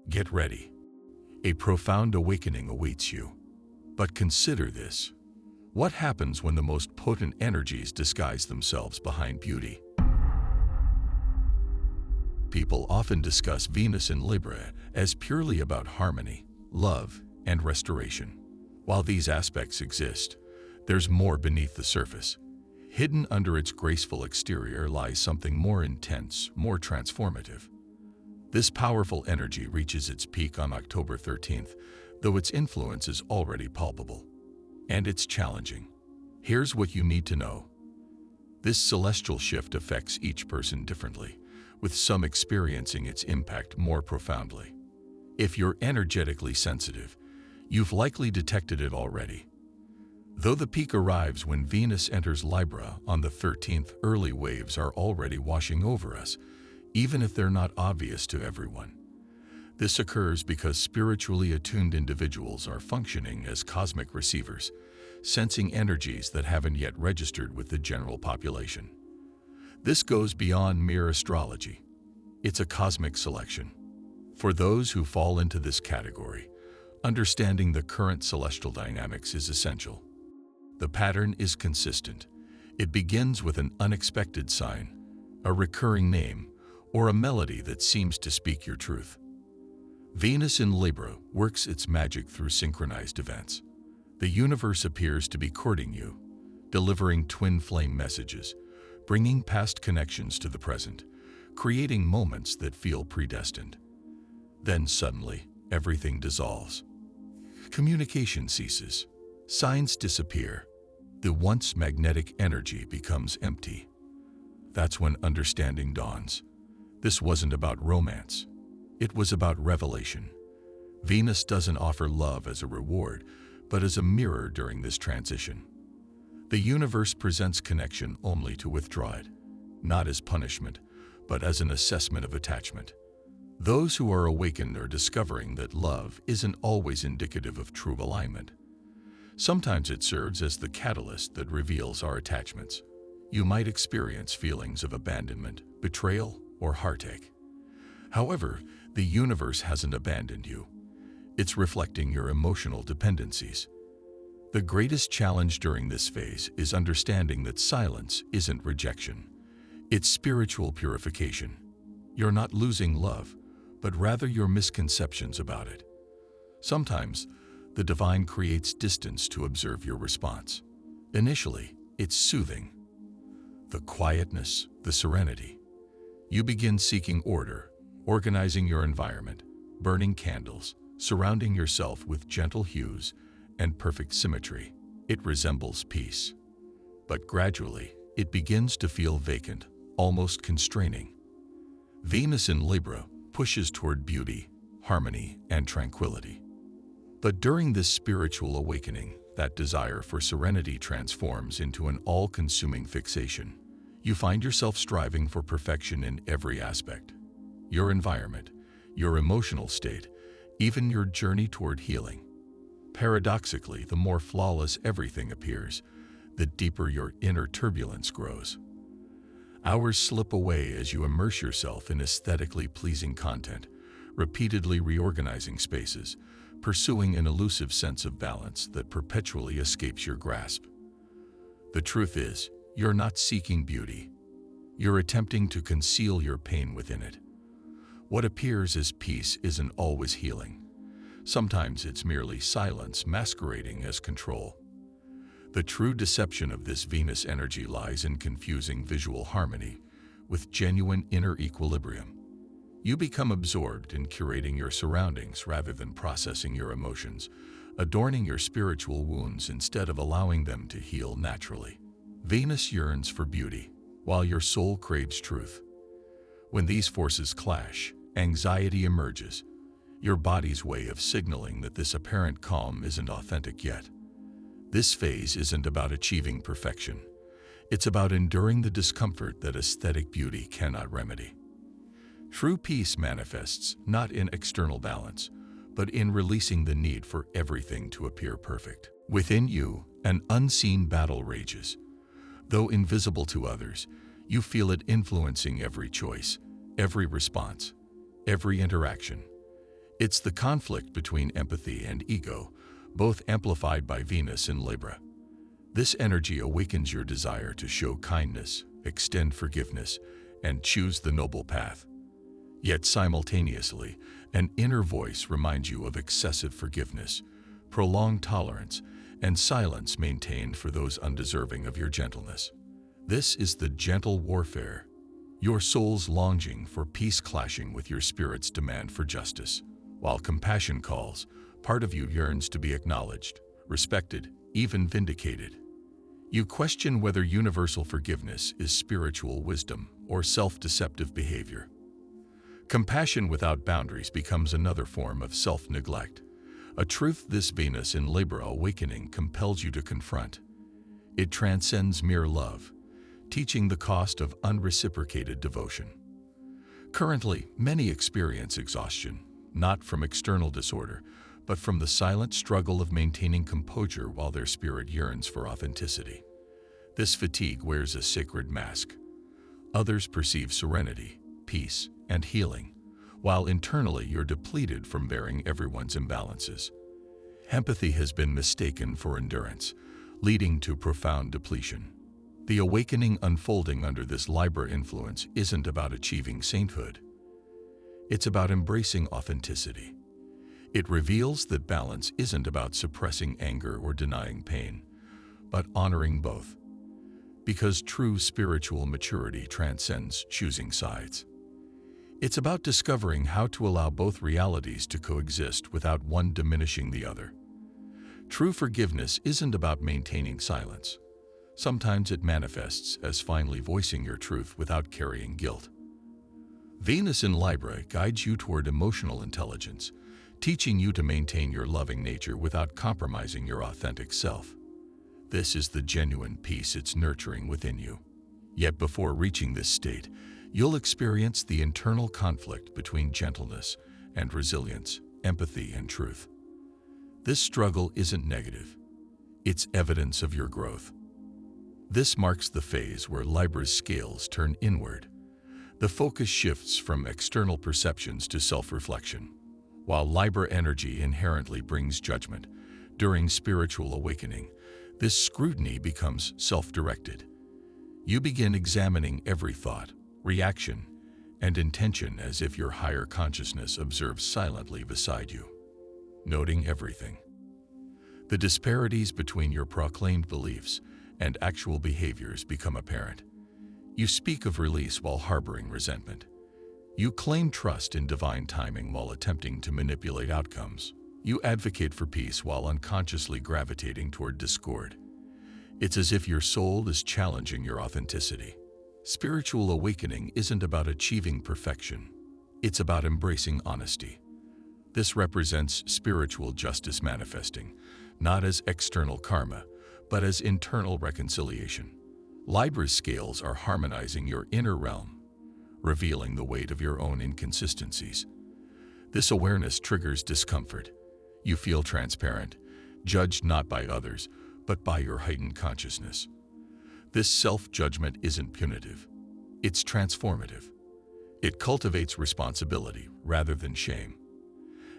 Get ready. A profound awakening awaits you. But consider this. What happens when the most potent energies disguise themselves behind beauty? People often discuss Venus in Libra as purely about harmony, love, and restoration. While these aspects exist, there's more beneath the surface. Hidden under its graceful exterior lies something more intense, more transformative. This powerful energy reaches its peak on October 13th, though its influence is already palpable. And it's challenging. Here's what you need to know. This celestial shift affects each person differently, with some experiencing its impact more profoundly. If you're energetically sensitive, you've likely detected it already. Though the peak arrives when Venus enters Libra on the 13th, early waves are already washing over us, even if they're not obvious to everyone. This occurs because spiritually attuned individuals are functioning as cosmic receivers, sensing energies that haven't yet registered with the general population. This goes beyond mere astrology. It's a cosmic selection. For those who fall into this category, understanding the current celestial dynamics is essential. The pattern is consistent. It begins with an unexpected sign, a recurring name, or a melody that seems to speak your truth. Venus in Libra works its magic through synchronized events. The universe appears to be courting you, delivering twin flame messages, bringing past connections to the present, creating moments that feel predestined. Then suddenly, everything dissolves. Communication ceases. Signs disappear. The once magnetic energy becomes empty. That's when understanding dawns. This wasn't about romance. It was about revelation. Venus doesn't offer love as a reward, but as a mirror during this transition. The universe presents connection only to withdraw it, not as punishment, but as an assessment of attachment. Those who are awakened are discovering that love isn't always indicative of true alignment. Sometimes it serves as the catalyst that reveals our attachments. You might experience feelings of abandonment, betrayal, or heartache. However, the universe hasn't abandoned you. It's reflecting your emotional dependencies. The greatest challenge during this phase is understanding that silence isn't rejection. It's spiritual purification. You're not losing love, but rather your misconceptions about it. Sometimes, the divine creates distance to observe your response. Initially, it's soothing. The quietness, the serenity. You begin seeking order, organizing your environment, burning candles, surrounding yourself with gentle hues and perfect symmetry. It resembles peace. But gradually, it begins to feel vacant, almost constraining. Venus in Libra pushes toward beauty, harmony, and tranquility. But during this spiritual awakening, that desire for serenity transforms into an all-consuming fixation. You find yourself striving for perfection in every aspect. Your environment, your emotional state, even your journey toward healing. Paradoxically, the more flawless everything appears, the deeper your inner turbulence grows. Hours slip away as you immerse yourself in aesthetically pleasing content, repeatedly reorganizing spaces, pursuing an elusive sense of balance that perpetually escapes your grasp. The truth is, you're not seeking beauty. You're attempting to conceal your pain within it. What appears as peace isn't always healing. Sometimes it's merely silence masquerading as control. The true deception of this Venus energy lies in confusing visual harmony with genuine inner equilibrium. You become absorbed in curating your surroundings rather than processing your emotions, adorning your spiritual wounds instead of allowing them to heal naturally. Venus yearns for beauty, while your soul craves truth. When these forces clash, anxiety emerges, your body's way of signaling that this apparent calm isn't authentic yet. This phase isn't about achieving perfection. It's about enduring the discomfort that aesthetic beauty cannot remedy. True peace manifests not in external balance, but in releasing the need for everything to appear perfect. Within you, an unseen battle rages. Though invisible to others, you feel it influencing every choice, every response, every interaction. It's the conflict between empathy and ego, both amplified by Venus in Libra. This energy awakens your desire to show kindness, extend forgiveness, and choose the noble path. Yet simultaneously, an inner voice reminds you of excessive forgiveness, prolonged tolerance, and silence maintained for those undeserving of your gentleness. This is the gentle warfare, your soul's longing for peace clashing with your spirit's demand for justice. While compassion calls, part of you yearns to be acknowledged, respected, even vindicated. You question whether universal forgiveness is spiritual wisdom or self-deceptive behavior. Compassion without boundaries becomes another form of self-neglect, a truth this Venus in Libra awakening compels you to confront. It transcends mere love, teaching the cost of unreciprocated devotion. Currently, many experience exhaustion, not from external disorder, but from the silent struggle of maintaining composure while their spirit yearns for authenticity. This fatigue wears a sacred mask. Others perceive serenity, peace, and healing, while internally you're depleted from bearing everyone's imbalances. Empathy has been mistaken for endurance, leading to profound depletion. The awakening unfolding under this Libra influence isn't about achieving sainthood. It's about embracing authenticity. It reveals that balance isn't about suppressing anger or denying pain, but honoring both. Because true spiritual maturity transcends choosing sides. It's about discovering how to allow both realities to coexist without one diminishing the other. True forgiveness isn't about maintaining silence. Sometimes it manifests as finally voicing your truth without carrying guilt. Venus in Libra guides you toward emotional intelligence, teaching you to maintain your loving nature without compromising your authentic self. This is the genuine peace it's nurturing within you. Yet before reaching this state, you'll experience the internal conflict between gentleness and resilience, empathy and truth. This struggle isn't negative. It's evidence of your growth. This marks the phase where Libra's scales turn inward. The focus shifts from external perceptions to self-reflection. While Libra energy inherently brings judgment, during spiritual awakening, this scrutiny becomes self-directed. You begin examining every thought, reaction, and intention as if your higher consciousness observes silently beside you, noting everything. The disparities between your proclaimed beliefs and actual behaviors become apparent. You speak of release while harboring resentment. You claim trust in divine timing while attempting to manipulate outcomes. You advocate for peace while unconsciously gravitating toward discord. It's as if your soul is challenging your authenticity. Spiritual awakening isn't about achieving perfection. It's about embracing honesty. This represents spiritual justice manifesting, not as external karma, but as internal reconciliation. Libra's scales are harmonizing your inner realm, revealing the weight of your own inconsistencies. This awareness triggers discomfort. You feel transparent, judged not by others, but by your heightened consciousness. This self-judgment isn't punitive. It's transformative. It cultivates responsibility rather than shame.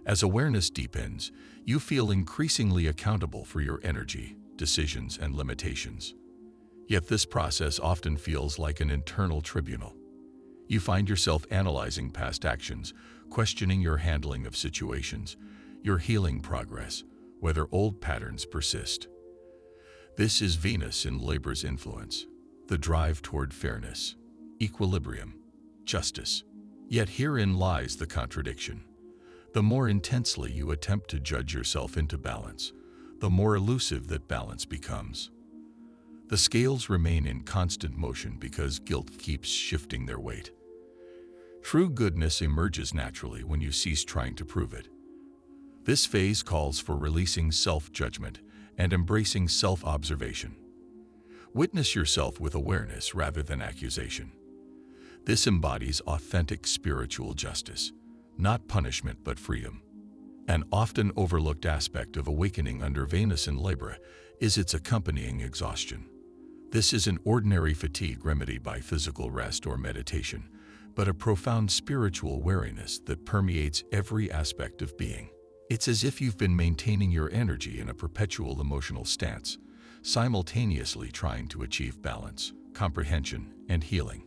As awareness deepens, you feel increasingly accountable for your energy, decisions, and limitations. Yet this process often feels like an internal tribunal. You find yourself analyzing past actions, questioning your handling of situations, your healing progress, whether old patterns persist. This is Venus in Libra's influence, the drive toward fairness, equilibrium, justice. Yet herein lies the contradiction. The more intensely you attempt to judge yourself into balance, the more elusive that balance becomes. The scales remain in constant motion because guilt keeps shifting their weight. True goodness emerges naturally when you cease trying to prove it. This phase calls for releasing self-judgment and embracing self-observation. Witness yourself with awareness rather than accusation. This embodies authentic spiritual justice, not punishment but freedom. An often overlooked aspect of awakening under Venus in Libra is its accompanying exhaustion. This isn't ordinary fatigue remedied by physical rest or meditation, but a profound spiritual wariness that permeates every aspect of being. It's as if you've been maintaining your energy in a perpetual emotional stance, simultaneously trying to achieve balance, comprehension, and healing.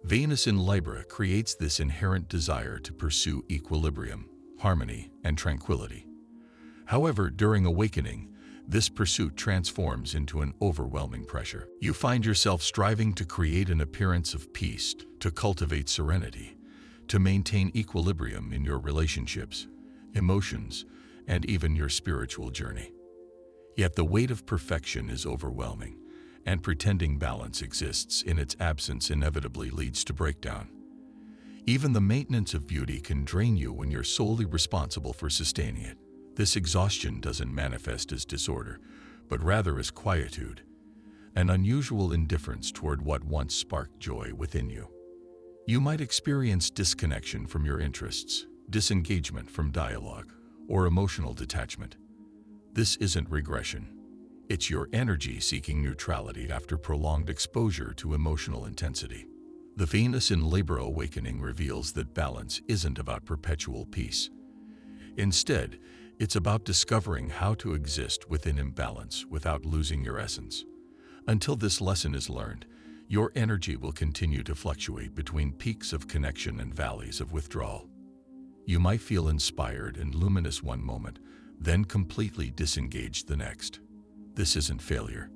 Venus in Libra creates this inherent desire to pursue equilibrium, harmony, and tranquility. However, during awakening, this pursuit transforms into an overwhelming pressure. You find yourself striving to create an appearance of peace, to cultivate serenity, to maintain equilibrium in your relationships, emotions, and even your spiritual journey. Yet the weight of perfection is overwhelming, and pretending balance exists in its absence inevitably leads to breakdown. Even the maintenance of beauty can drain you when you're solely responsible for sustaining it. This exhaustion doesn't manifest as disorder, but rather as quietude, an unusual indifference toward what once sparked joy within you. You might experience disconnection from your interests, disengagement from dialogue, or emotional detachment. This isn't regression. It's your energy seeking neutrality after prolonged exposure to emotional intensity. The Venus in Libra awakening reveals that balance isn't about perpetual peace. Instead, it's about discovering how to exist within imbalance without losing your essence. Until this lesson is learned, your energy will continue to fluctuate between peaks of connection and valleys of withdrawal. You might feel inspired and luminous one moment, then completely disengaged the next. This isn't failure.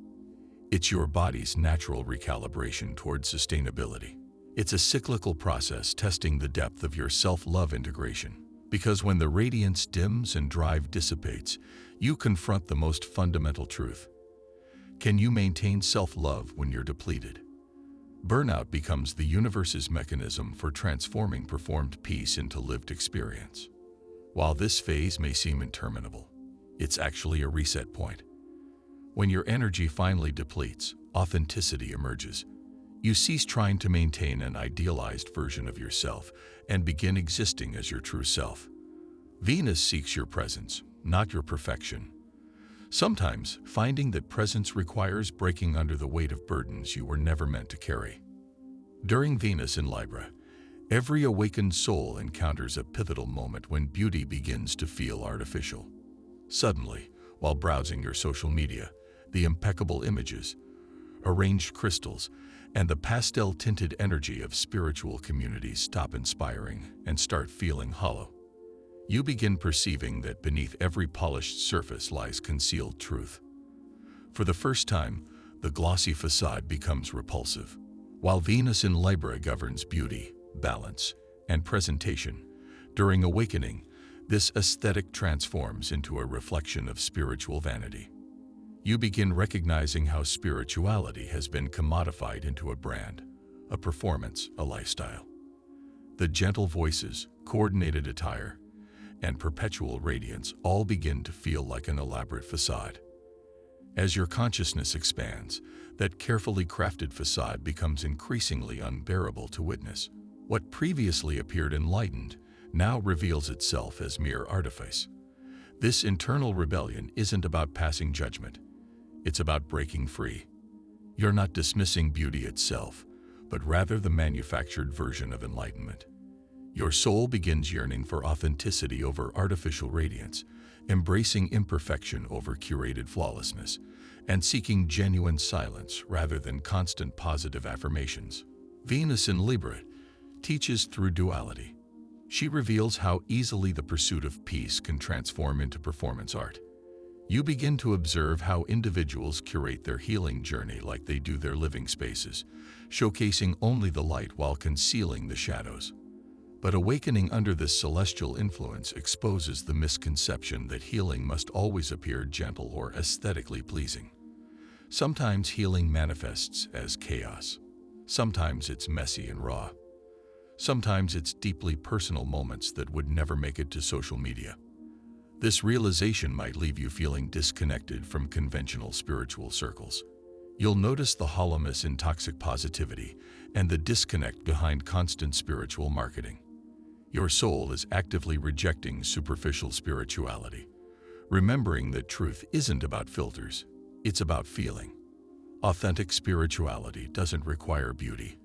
It's your body's natural recalibration toward sustainability. It's a cyclical process testing the depth of your self-love integration. Because when the radiance dims and drive dissipates, you confront the most fundamental truth. Can you maintain self-love when you're depleted? Burnout becomes the universe's mechanism for transforming performed peace into lived experience. While this phase may seem interminable, it's actually a reset point. When your energy finally depletes, authenticity emerges. You cease trying to maintain an idealized version of yourself and begin existing as your true self. Venus seeks your presence, not your perfection. Sometimes, finding that presence requires breaking under the weight of burdens you were never meant to carry. During Venus in Libra, every awakened soul encounters a pivotal moment when beauty begins to feel artificial. Suddenly, while browsing your social media, the impeccable images, arranged crystals, and the pastel-tinted energy of spiritual communities stop inspiring and start feeling hollow. You begin perceiving that beneath every polished surface lies concealed truth. For the first time, the glossy facade becomes repulsive. While Venus in Libra governs beauty, balance, and presentation, during awakening, this aesthetic transforms into a reflection of spiritual vanity. You begin recognizing how spirituality has been commodified into a brand, a performance, a lifestyle. The gentle voices, coordinated attire, and perpetual radiance all begin to feel like an elaborate facade. As your consciousness expands, that carefully crafted facade becomes increasingly unbearable to witness. What previously appeared enlightened now reveals itself as mere artifice. This internal rebellion isn't about passing judgment. It's about breaking free. You're not dismissing beauty itself, but rather the manufactured version of enlightenment. Your soul begins yearning for authenticity over artificial radiance, embracing imperfection over curated flawlessness, and seeking genuine silence rather than constant positive affirmations. Venus in Libra teaches through duality. She reveals how easily the pursuit of peace can transform into performance art. You begin to observe how individuals curate their healing journey like they do their living spaces, showcasing only the light while concealing the shadows. But awakening under this celestial influence exposes the misconception that healing must always appear gentle or aesthetically pleasing. Sometimes healing manifests as chaos. Sometimes it's messy and raw. Sometimes it's deeply personal moments that would never make it to social media. This realization might leave you feeling disconnected from conventional spiritual circles. You'll notice the hollowness in toxic positivity and the disconnect behind constant spiritual marketing. Your soul is actively rejecting superficial spirituality, remembering that truth isn't about filters, it's about feeling. Authentic spirituality doesn't require beauty.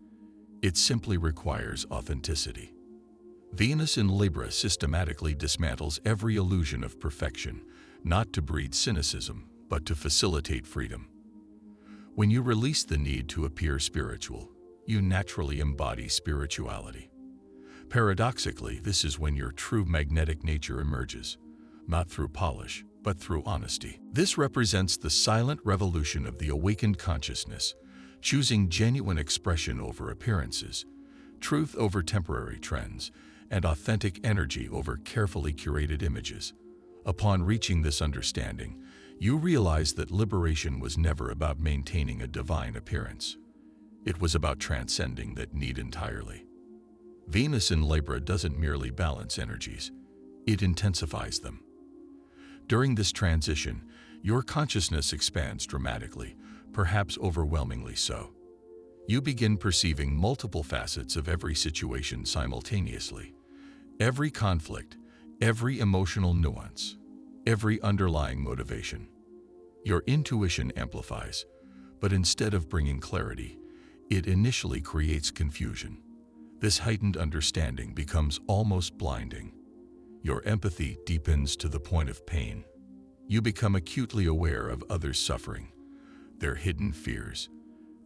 It simply requires authenticity. Venus in Libra systematically dismantles every illusion of perfection, not to breed cynicism, but to facilitate freedom. When you release the need to appear spiritual, you naturally embody spirituality. Paradoxically, this is when your true magnetic nature emerges, not through polish, but through honesty. This represents the silent revolution of the awakened consciousness, choosing genuine expression over appearances, truth over temporary trends, and authentic energy over carefully curated images. Upon reaching this understanding, you realize that liberation was never about maintaining a divine appearance. It was about transcending that need entirely. Venus in Libra doesn't merely balance energies, it intensifies them. During this transition, your consciousness expands dramatically, perhaps overwhelmingly so. You begin perceiving multiple facets of every situation simultaneously. Every conflict, every emotional nuance, every underlying motivation. Your intuition amplifies, but instead of bringing clarity, it initially creates confusion. This heightened understanding becomes almost blinding. Your empathy deepens to the point of pain. You become acutely aware of others' suffering, their hidden fears,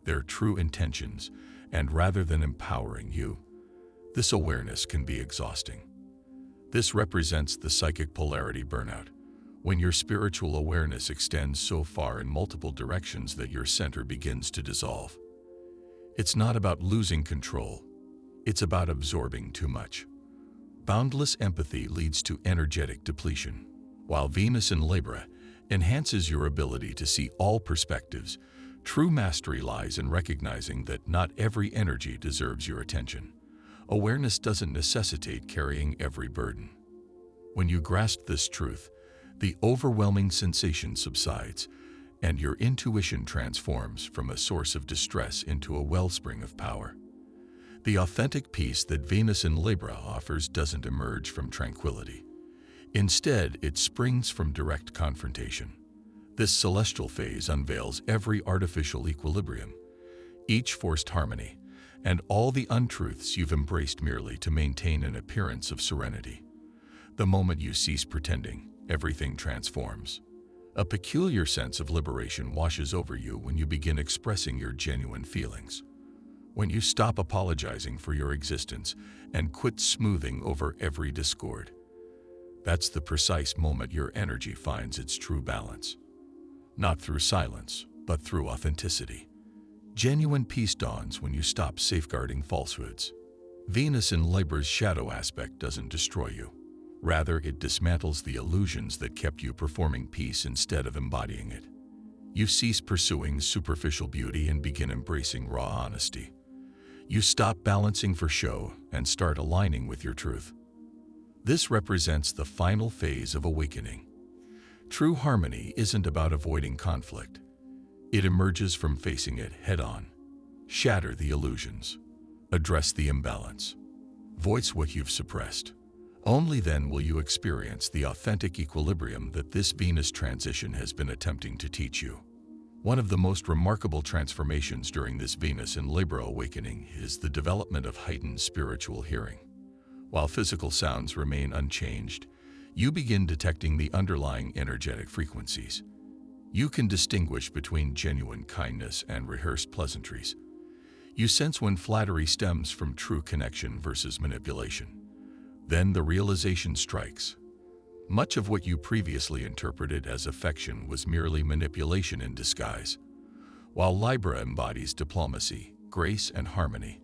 their true intentions, and rather than empowering you, this awareness can be exhausting. This represents the psychic polarity burnout, when your spiritual awareness extends so far in multiple directions that your center begins to dissolve. It's not about losing control, it's about absorbing too much. Boundless empathy leads to energetic depletion, while Venus in Libra enhances your ability to see all perspectives. True mastery lies in recognizing that not every energy deserves your attention. Awareness doesn't necessitate carrying every burden. When you grasp this truth, the overwhelming sensation subsides, and your intuition transforms from a source of distress into a wellspring of power. The authentic peace that Venus in Libra offers doesn't emerge from tranquility. Instead, it springs from direct confrontation. This celestial phase unveils every artificial equilibrium, each forced harmony, and all the untruths you've embraced merely to maintain an appearance of serenity. The moment you cease pretending, everything transforms. A peculiar sense of liberation washes over you when you begin expressing your genuine feelings. When you stop apologizing for your existence and quit smoothing over every discord. That's the precise moment your energy finds its true balance. Not through silence, but through authenticity. Genuine peace dawns when you stop safeguarding falsehoods. Venus in Libra's shadow aspect doesn't destroy you. Rather, it dismantles the illusions that kept you performing peace instead of embodying it. You cease pursuing superficial beauty and begin embracing raw honesty. You stop balancing for show and start aligning with your truth. This represents the final phase of awakening. True harmony isn't about avoiding conflict. It emerges from facing it head-on. Shatter the illusions. Address the imbalance. Voice what you've suppressed. Only then will you experience the authentic equilibrium that this Venus transition has been attempting to teach you. One of the most remarkable transformations during this Venus in Libra awakening is the development of heightened spiritual hearing. While physical sounds remain unchanged, you begin detecting the underlying energetic frequencies. You can distinguish between genuine kindness and rehearsed pleasantries. You sense when flattery stems from true connection versus manipulation. Then the realization strikes. Much of what you previously interpreted as affection was merely manipulation in disguise. While Libra embodies diplomacy, grace, and harmony,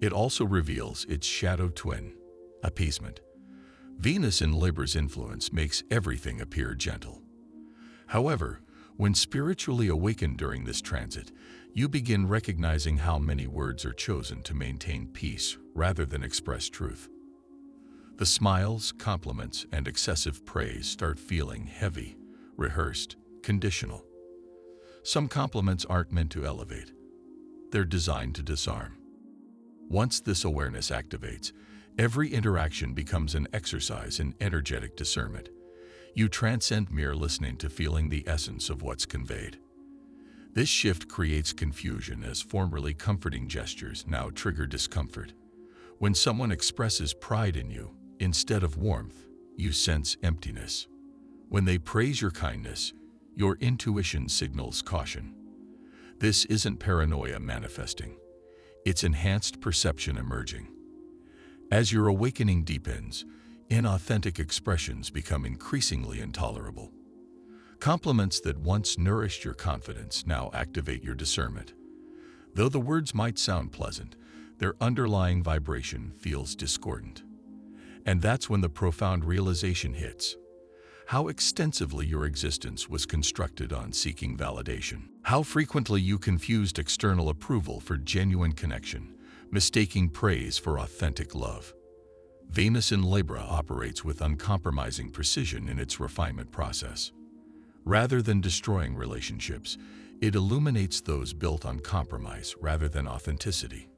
it also reveals its shadow twin, appeasement. Venus in Libra's influence makes everything appear gentle. However, when spiritually awakened during this transit, you begin recognizing how many words are chosen to maintain peace rather than express truth. The smiles, compliments, and excessive praise start feeling heavy, rehearsed, conditional. Some compliments aren't meant to elevate. They're designed to disarm. Once this awareness activates, every interaction becomes an exercise in energetic discernment. You transcend mere listening to feeling the essence of what's conveyed. This shift creates confusion as formerly comforting gestures now trigger discomfort. When someone expresses pride in you, instead of warmth, you sense emptiness. When they praise your kindness, your intuition signals caution. This isn't paranoia manifesting. It's enhanced perception emerging. As your awakening deepens, inauthentic expressions become increasingly intolerable. Compliments that once nourished your confidence now activate your discernment. Though the words might sound pleasant, their underlying vibration feels discordant. And that's when the profound realization hits. How extensively your existence was constructed on seeking validation. How frequently you confused external approval for genuine connection, mistaking praise for authentic love. Venus in Libra operates with uncompromising precision in its refinement process. Rather than destroying relationships, it illuminates those built on compromise rather than authenticity.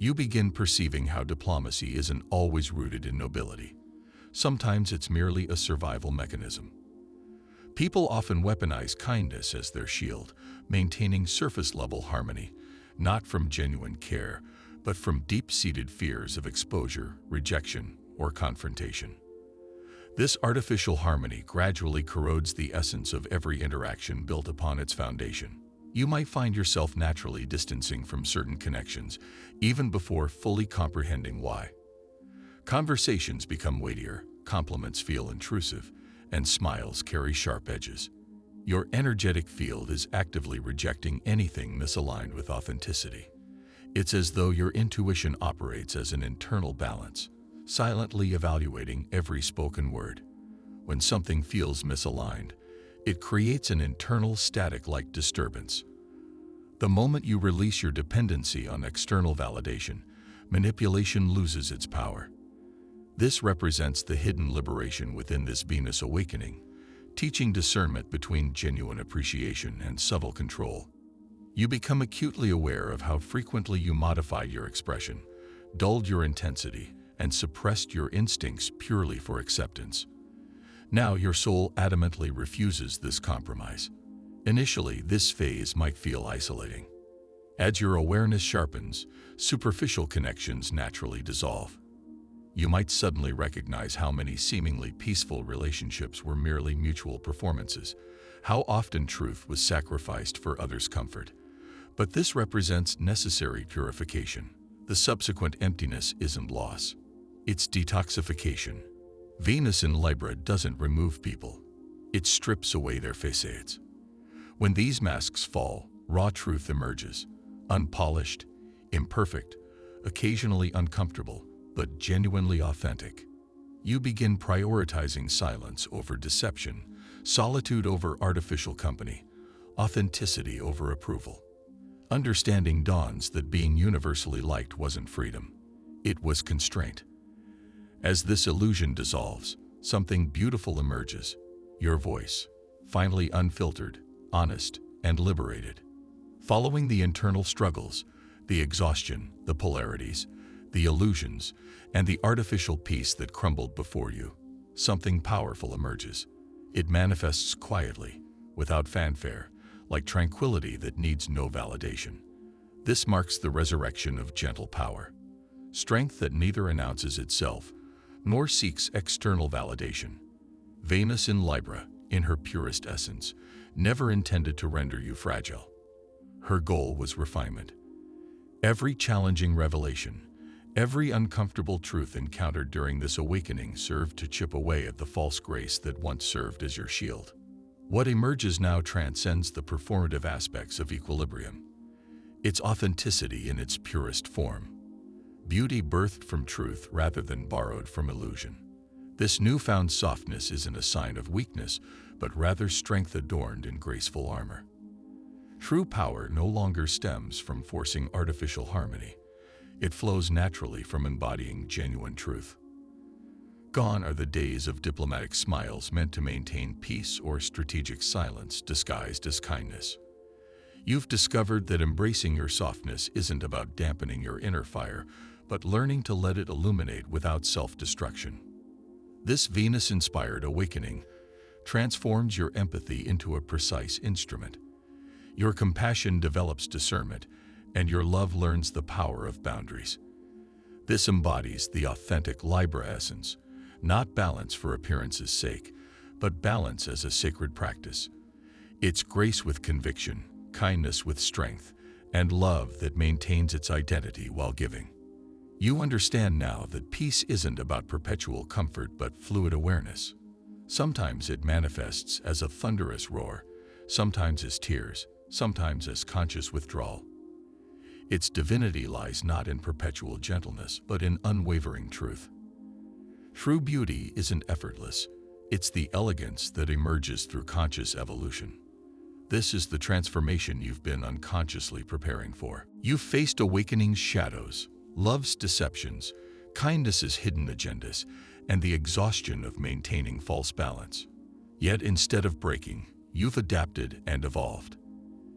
You begin perceiving how diplomacy isn't always rooted in nobility. Sometimes it's merely a survival mechanism. People often weaponize kindness as their shield, maintaining surface-level harmony, not from genuine care, but from deep-seated fears of exposure, rejection, or confrontation. This artificial harmony gradually corrodes the essence of every interaction built upon its foundation. You might find yourself naturally distancing from certain connections, even before fully comprehending why. Conversations become weightier, compliments feel intrusive, and smiles carry sharp edges. Your energetic field is actively rejecting anything misaligned with authenticity. It's as though your intuition operates as an internal balance, silently evaluating every spoken word. When something feels misaligned, it creates an internal static-like disturbance. The moment you release your dependency on external validation, manipulation loses its power. This represents the hidden liberation within this Venus awakening, teaching discernment between genuine appreciation and subtle control. You become acutely aware of how frequently you modified your expression, dulled your intensity, and suppressed your instincts purely for acceptance. Now your soul adamantly refuses this compromise. Initially, this phase might feel isolating. As your awareness sharpens, superficial connections naturally dissolve. You might suddenly recognize how many seemingly peaceful relationships were merely mutual performances, how often truth was sacrificed for others' comfort. But this represents necessary purification. The subsequent emptiness isn't loss. It's detoxification. Venus in Libra doesn't remove people. It strips away their facades. When these masks fall, raw truth emerges, unpolished, imperfect, occasionally uncomfortable, but genuinely authentic. You begin prioritizing silence over deception, solitude over artificial company, authenticity over approval. Understanding dawns that being universally liked wasn't freedom. It was constraint. As this illusion dissolves, something beautiful emerges. Your voice, finally unfiltered, honest, and liberated. Following the internal struggles, the exhaustion, the polarities, the illusions, and the artificial peace that crumbled before you, something powerful emerges. It manifests quietly, without fanfare, like tranquility that needs no validation. This marks the resurrection of gentle power, strength that neither announces itself nor seeks external validation. Venus in Libra, in her purest essence, never intended to render you fragile. Her goal was refinement. Every challenging revelation, every uncomfortable truth encountered during this awakening served to chip away at the false grace that once served as your shield. What emerges now transcends the performative aspects of equilibrium. It's authenticity in its purest form. Beauty birthed from truth rather than borrowed from illusion. This newfound softness isn't a sign of weakness, but rather strength adorned in graceful armor. True power no longer stems from forcing artificial harmony. It flows naturally from embodying genuine truth. Gone are the days of diplomatic smiles meant to maintain peace or strategic silence disguised as kindness. You've discovered that embracing your softness isn't about dampening your inner fire, but learning to let it illuminate without self-destruction. This Venus-inspired awakening transforms your empathy into a precise instrument. Your compassion develops discernment, and your love learns the power of boundaries. This embodies the authentic Libra essence, not balance for appearance's sake, but balance as a sacred practice. It's grace with conviction, kindness with strength, and love that maintains its identity while giving. You understand now that peace isn't about perpetual comfort but fluid awareness. Sometimes it manifests as a thunderous roar, sometimes as tears, sometimes as conscious withdrawal. Its divinity lies not in perpetual gentleness, but in unwavering truth. True beauty isn't effortless, it's the elegance that emerges through conscious evolution. This is the transformation you've been unconsciously preparing for. You've faced awakening's shadows, love's deceptions, kindness's hidden agendas, and the exhaustion of maintaining false balance. Yet instead of breaking, you've adapted and evolved.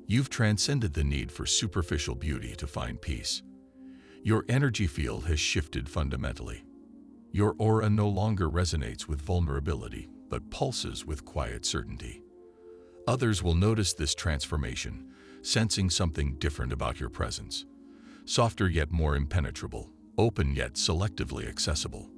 You've transcended the need for superficial beauty to find peace. Your energy field has shifted fundamentally. Your aura no longer resonates with vulnerability, but pulses with quiet certainty. Others will notice this transformation, sensing something different about your presence. Softer yet more impenetrable, open yet selectively accessible.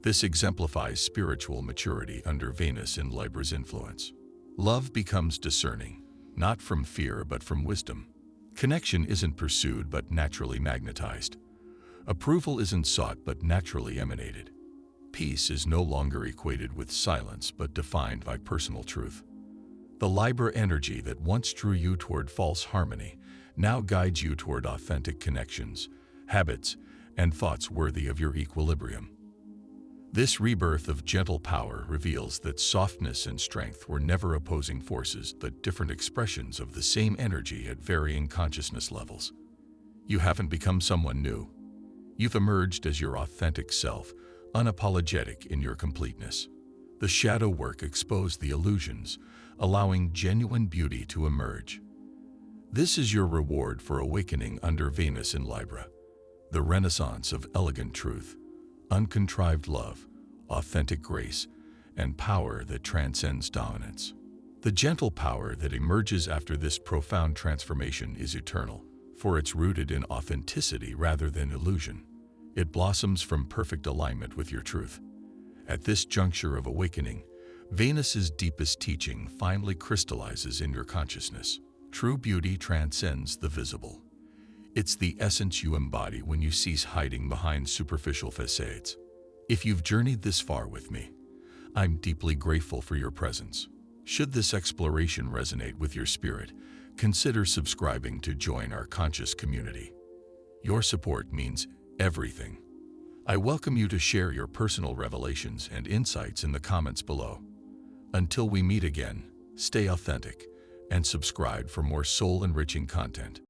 This exemplifies spiritual maturity under Venus in Libra's influence. Love becomes discerning, not from fear but from wisdom. Connection isn't pursued but naturally magnetized. Approval isn't sought but naturally emanated. Peace is no longer equated with silence but defined by personal truth. The Libra energy that once drew you toward false harmony now guides you toward authentic connections, habits, and thoughts worthy of your equilibrium. This rebirth of gentle power reveals that softness and strength were never opposing forces but different expressions of the same energy at varying consciousness levels. You haven't become someone new. You've emerged as your authentic self, unapologetic in your completeness. The shadow work exposed the illusions, allowing genuine beauty to emerge. This is your reward for awakening under Venus in Libra, the renaissance of elegant truth, uncontrived love, authentic grace, and power that transcends dominance. The gentle power that emerges after this profound transformation is eternal, for it's rooted in authenticity rather than illusion. It blossoms from perfect alignment with your truth. At this juncture of awakening, Venus's deepest teaching finally crystallizes in your consciousness. True beauty transcends the visible. It's the essence you embody when you cease hiding behind superficial facades. If you've journeyed this far with me, I'm deeply grateful for your presence. Should this exploration resonate with your spirit, consider subscribing to join our conscious community. Your support means everything. I welcome you to share your personal revelations and insights in the comments below. Until we meet again, stay authentic and subscribe for more soul-enriching content.